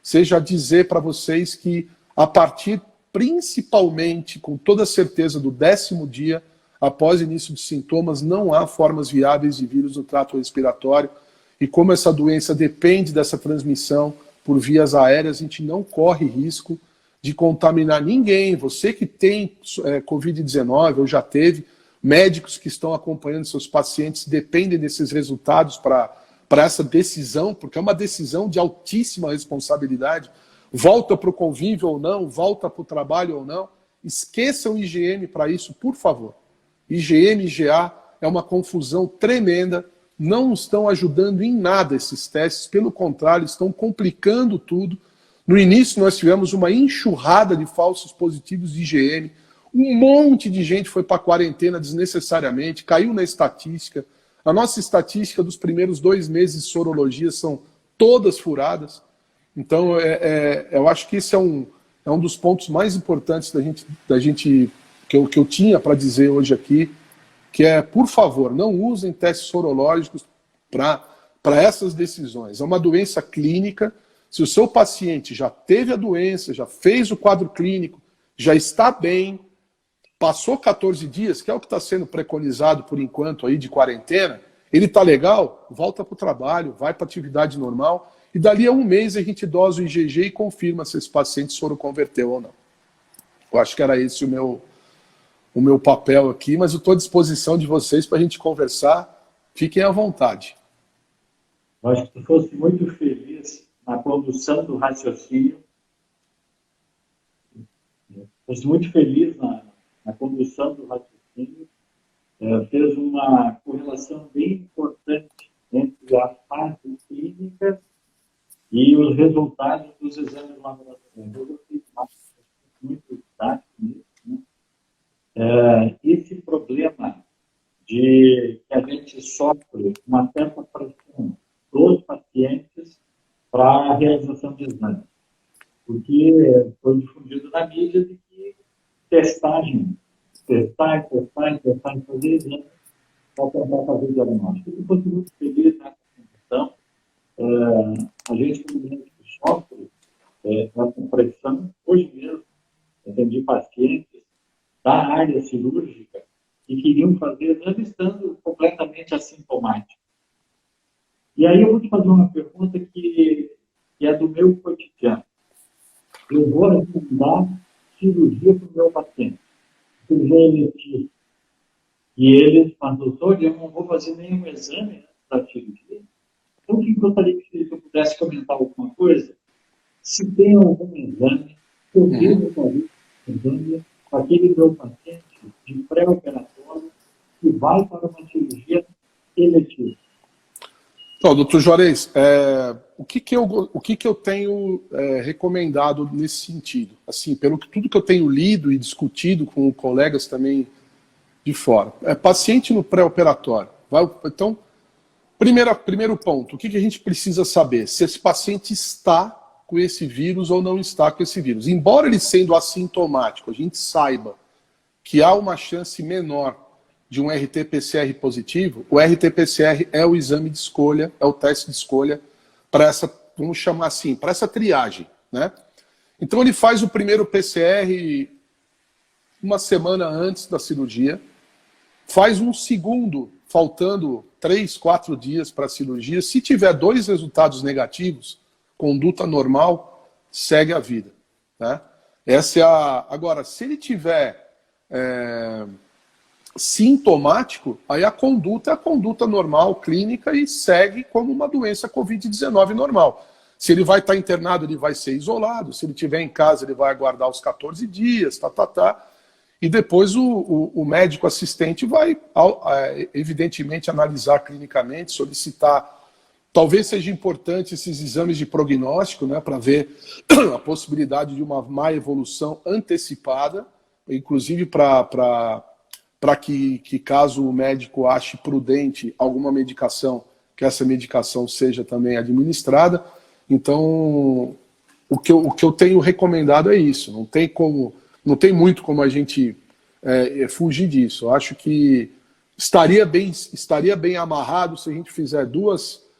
seja dizer para vocês que, a partir, principalmente, com toda certeza, do 10º dia, após início de sintomas, não há formas viáveis de vírus no trato respiratório. E como essa doença depende dessa transmissão por vias aéreas, a gente não corre risco de contaminar ninguém. Você que tem Covid-19 ou já teve, médicos que estão acompanhando seus pacientes dependem desses resultados para essa decisão, porque é uma decisão de altíssima responsabilidade. Volta para o convívio ou não, volta para o trabalho ou não. Esqueçam IgM para isso, por favor. IgM, IgA é uma confusão tremenda, não estão ajudando em nada esses testes, pelo contrário, estão complicando tudo. No início nós tivemos uma enxurrada de falsos positivos de IgM, um monte de gente foi para a quarentena desnecessariamente, caiu na estatística. A nossa estatística dos primeiros 2 meses de sorologia são todas furadas. Então, eu acho que esse é um dos pontos mais importantes que eu tinha para dizer hoje aqui, que é, por favor, não usem testes sorológicos para essas decisões. É uma doença clínica. Se o seu paciente já teve a doença, já fez o quadro clínico, já está bem, passou 14 dias, que é o que está sendo preconizado por enquanto aí de quarentena, ele está legal, volta para o trabalho, vai para a atividade normal, e dali a 1 mês a gente dosa o IgG e confirma se esse paciente soroconverteu ou não. Eu acho que era esse o meu papel aqui, mas eu estou à disposição de vocês para a gente conversar. Fiquem à vontade. Eu acho que tu fosse muito feliz na condução do raciocínio. Fosse muito feliz na condução do raciocínio. Fez uma correlação bem importante entre as partes clínicas e os resultados dos exames laboratoriais. Eu gostei muito didático nisso, né? Esse problema de que a gente sofre uma certa pressão dos pacientes para a realização de exames. Porque foi difundido na mídia de que testar e fazer exame para fazer diagnóstico. Eu estou muito feliz nessa condição. A gente, como médico, sofre essa pressão. Hoje mesmo, atendi pacientes da área cirúrgica que queriam fazer exame estando completamente assintomáticos. E aí eu vou te fazer uma pergunta que é do meu cotidiano. Eu vou recomendar cirurgia para o meu paciente, cirurgia eletiva. E eles falam, doutor, eu não vou fazer nenhum exame antes da cirurgia. Então, o que eu gostaria que eu pudesse comentar alguma coisa? Se tem algum exame, eu devo fazer exame com aquele meu paciente de pré-operatório que vai para uma cirurgia eletiva. Então, doutor Juarez, o que eu tenho recomendado nesse sentido? Assim, tudo que eu tenho lido e discutido com colegas também de fora. Paciente no pré-operatório. Então, primeiro ponto, o que a gente precisa saber? Se esse paciente está com esse vírus ou não está com esse vírus. Embora ele sendo assintomático, a gente saiba que há uma chance menor de um RT-PCR positivo. O RT-PCR é o exame de escolha, é o teste de escolha para essa, vamos chamar assim, para essa triagem, né? Então ele faz o primeiro PCR uma semana antes da cirurgia, faz um segundo, faltando 3, 4 dias para a cirurgia. Se tiver 2 resultados negativos, conduta normal, segue a vida, né? Essa é a... Agora, se ele tiver sintomático, aí a conduta é a conduta normal, clínica, e segue como uma doença Covid-19 normal. Se ele vai estar internado, ele vai ser isolado. Se ele estiver em casa, ele vai aguardar os 14 dias, e depois o médico assistente vai, evidentemente, analisar clinicamente, solicitar. Talvez seja importante esses exames de prognóstico, né, para ver a possibilidade de uma má evolução antecipada, inclusive para que caso o médico ache prudente alguma medicação, que essa medicação seja também administrada. Então, o que eu tenho recomendado é isso. Não tem muito como a gente fugir disso. Eu acho que estaria bem amarrado se a gente fizer 2,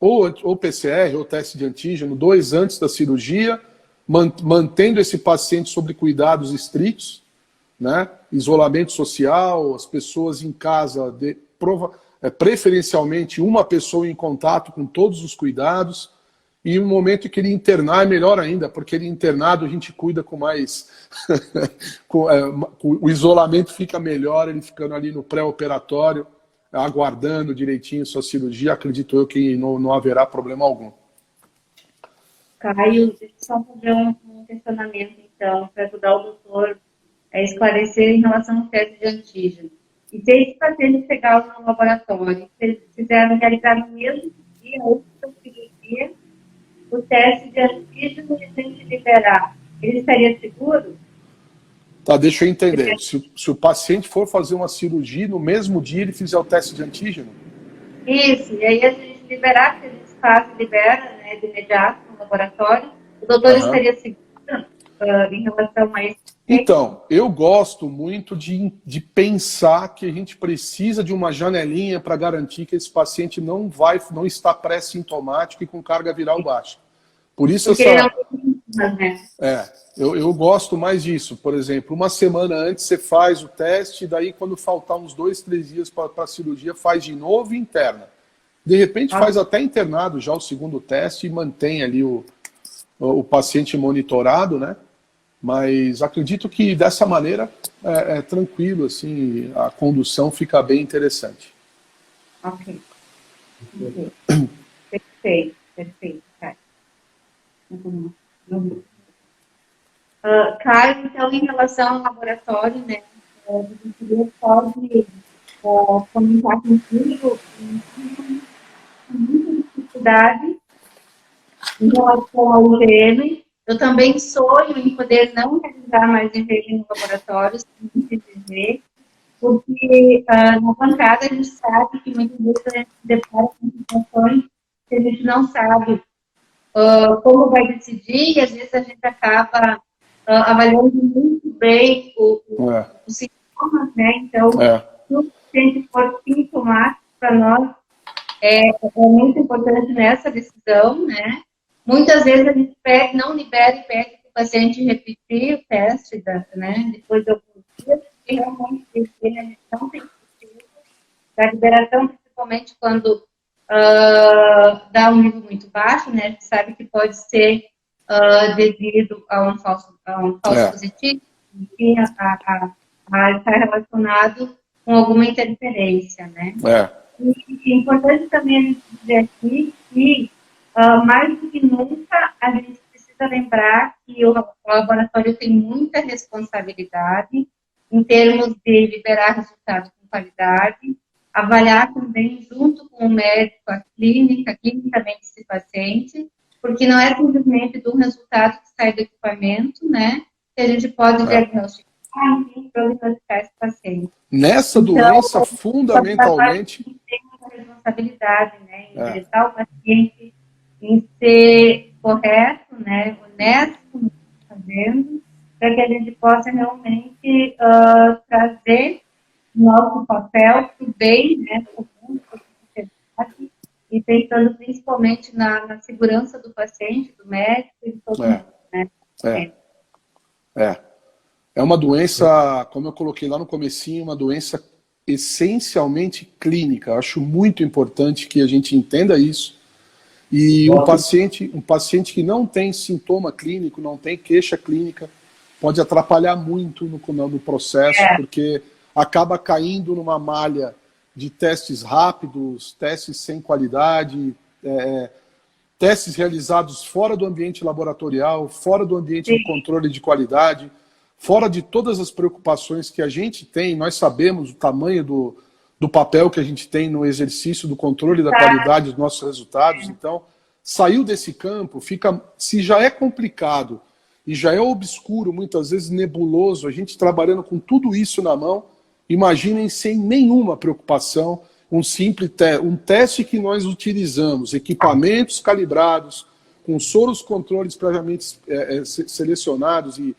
ou PCR, ou teste de antígeno, 2 antes da cirurgia, mantendo esse paciente sob cuidados estritos, né? Isolamento social, as pessoas em casa, preferencialmente uma pessoa em contato com todos os cuidados, e no momento que ele internar é melhor ainda, porque ele internado a gente cuida com mais... o isolamento fica melhor, ele ficando ali no pré-operatório, aguardando direitinho sua cirurgia, acredito eu que não haverá problema algum. Caio, deixa eu só fazer um questionamento, então, para ajudar o doutor a esclarecer em relação ao teste de antígeno. E se esse paciente chegar no laboratório, se eles quiserem realizar no mesmo dia, ou na cirurgia, o teste de antígeno e a gente liberar, ele estaria seguro? Tá, deixa eu entender. Se o paciente for fazer uma cirurgia, no mesmo dia ele fizer o teste de antígeno? Isso, e aí a gente liberar, se eles fazem, libera, né, de imediato no laboratório, o doutor estaria seguro em relação a isso? Então, eu gosto muito de pensar que a gente precisa de uma janelinha para garantir que esse paciente não está pré-sintomático e com carga viral baixa. Por isso eu gosto mais disso. Por exemplo, uma semana antes você faz o teste, daí quando faltar uns 2, 3 dias para a cirurgia, faz de novo e interna. De repente faz até internado já o segundo teste e mantém ali o paciente monitorado, né? Mas acredito que dessa maneira é tranquilo, assim, a condução fica bem interessante. Ok. Perfeito, Caio. Caio, então, em relação ao laboratório, né, você pode comentar contigo muita dificuldade em relação ao IgM. Eu também sonho em poder não realizar mais IgM no laboratório, porque na bancada a gente sabe que muitas vezes a gente se depara com situações que a gente não sabe como vai decidir, e às vezes a gente acaba avaliando muito bem os sintomas, né? Então, tudo que a gente for sintomático para nós é muito importante nessa decisão, né? muitas vezes a gente pede, não libera e pede para o paciente repetir o teste, né, depois de alguns dias, porque realmente a gente não tem certeza da liberação, principalmente quando dá um nível muito baixo, né, a gente sabe que pode ser devido a um falso positivo, enfim, está relacionado com alguma interferência, né? E é importante também a gente dizer aqui que, mais do que nunca, a gente precisa lembrar que o laboratório tem muita responsabilidade em termos de liberar resultados com qualidade, avaliar também, junto com o médico, a clínica, clinicamente esse paciente, porque não é simplesmente do resultado que sai do equipamento, né, que a gente pode diagnosticar, enfim, diagnosticar esse paciente. Nessa então, doença, fundamentalmente... Tem uma responsabilidade, né, em orientar o paciente, em ser correto, né, honesto no que está fazendo, para que a gente possa realmente trazer nosso papel para o bem, né, comum, para a sociedade, e pensando principalmente na segurança do paciente, do médico e de todo mundo, né? É uma doença, como eu coloquei lá no comecinho, uma doença essencialmente clínica. Eu acho muito importante que a gente entenda isso. E um paciente que não tem sintoma clínico, não tem queixa clínica, pode atrapalhar muito no processo, porque acaba caindo numa malha de testes rápidos, testes sem qualidade, testes realizados fora do ambiente laboratorial, fora do ambiente de controle de qualidade, fora de todas as preocupações que a gente tem. Nós sabemos o tamanho do papel que a gente tem no exercício do controle da qualidade dos nossos resultados. Então, saiu desse campo, se já é complicado e já é obscuro, muitas vezes nebuloso, a gente trabalhando com tudo isso na mão, imaginem sem nenhuma preocupação, um simples teste que nós utilizamos, equipamentos calibrados, com soros controles previamente selecionados, e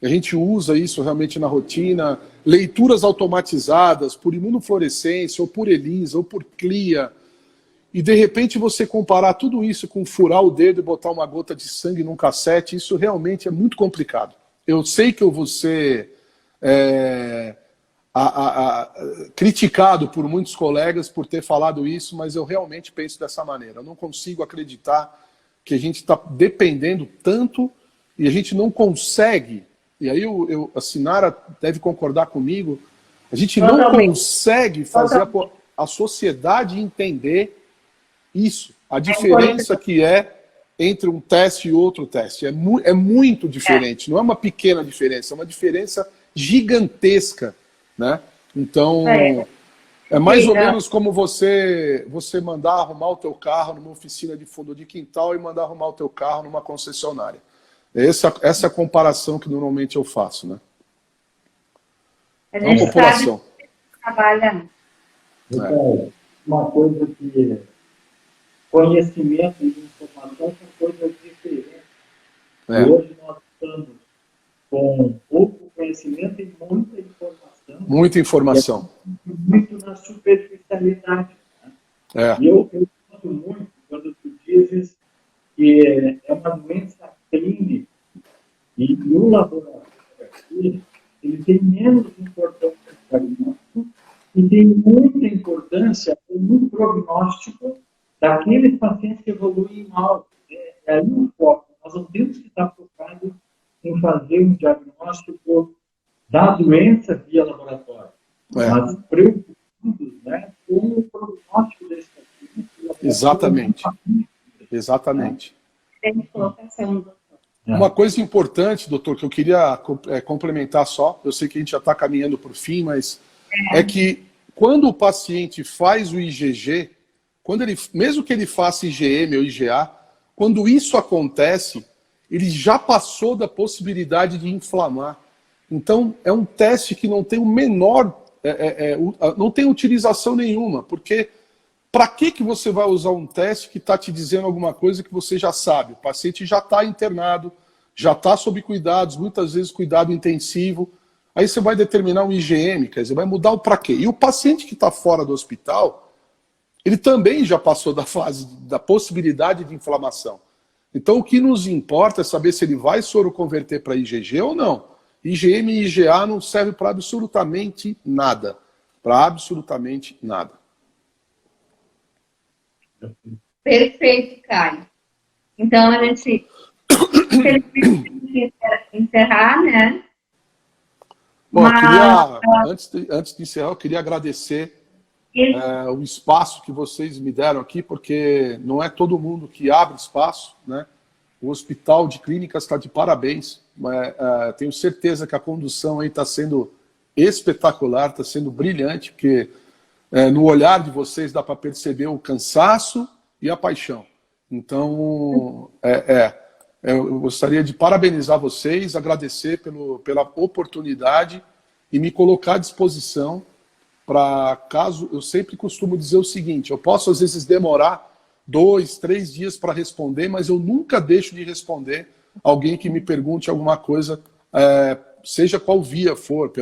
a gente usa isso realmente na rotina, leituras automatizadas por imunofluorescência, ou por ELISA, ou por CLIA, e de repente você comparar tudo isso com furar o dedo e botar uma gota de sangue num cassete, isso realmente é muito complicado. Eu sei que eu vou ser criticado por muitos colegas por ter falado isso, mas eu realmente penso dessa maneira. Eu não consigo acreditar que a gente está dependendo tanto e a gente não consegue, e aí a Sinara deve concordar comigo, a gente não consegue fazer a sociedade entender isso, a diferença que é entre um teste e outro teste. É muito diferente, não é uma pequena diferença, é uma diferença gigantesca, né? Então, é mais ou menos como você mandar arrumar o teu carro numa oficina de fundo de quintal e mandar arrumar o teu carro numa concessionária. Essa é a comparação que normalmente eu faço, né? A gente população. Trabalha. Uma coisa que conhecimento e informação são coisas diferentes. E hoje nós estamos com pouco conhecimento e muita informação. Muita informação. Muito na superficialidade. Né? E eu gosto muito quando tu dizes que é uma doença clínica e no laboratório aqui, ele tem menos importância no diagnóstico e tem muita importância no prognóstico daqueles pacientes que evoluem mal. É aí o foco. Nós não temos que estar focados em fazer um diagnóstico da doença via laboratório, mas preocupados, né, com o prognóstico desse paciente. Exatamente. Exatamente. Uma coisa importante, doutor, que eu queria complementar só, eu sei que a gente já está caminhando para o fim, mas é que quando o paciente faz o IgG, mesmo que ele faça IgM ou IgA, quando isso acontece, ele já passou da possibilidade de inflamar. Então, é um teste que não tem o menor, não tem utilização nenhuma, porque para que você vai usar um teste que está te dizendo alguma coisa que você já sabe? O paciente já está internado, já está sob cuidados, muitas vezes cuidado intensivo, aí você vai determinar um IgM, quer dizer, vai mudar o para quê? E o paciente que está fora do hospital, ele também já passou da fase da possibilidade de inflamação. Então, o que nos importa é saber se ele vai soroconverter para IgG ou não. IgM e IgA não servem para absolutamente nada. Para absolutamente nada. Perfeito, Caio. Então, a gente tem que encerrar, né? Bom, antes de encerrar, eu queria agradecer o espaço que vocês me deram aqui, porque não é todo mundo que abre espaço, né? O Hospital de Clínicas está de parabéns. Tenho certeza que a condução aí está sendo espetacular, está sendo brilhante, porque no olhar de vocês dá para perceber o cansaço e a paixão. Então, eu gostaria de parabenizar vocês, agradecer pela oportunidade e me colocar à disposição para caso... Eu sempre costumo dizer o seguinte, eu posso às vezes demorar 2, 3 dias para responder, mas eu nunca deixo de responder alguém que me pergunte alguma coisa, seja qual via for,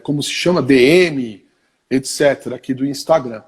como se chama, DM, etc., aqui do Instagram.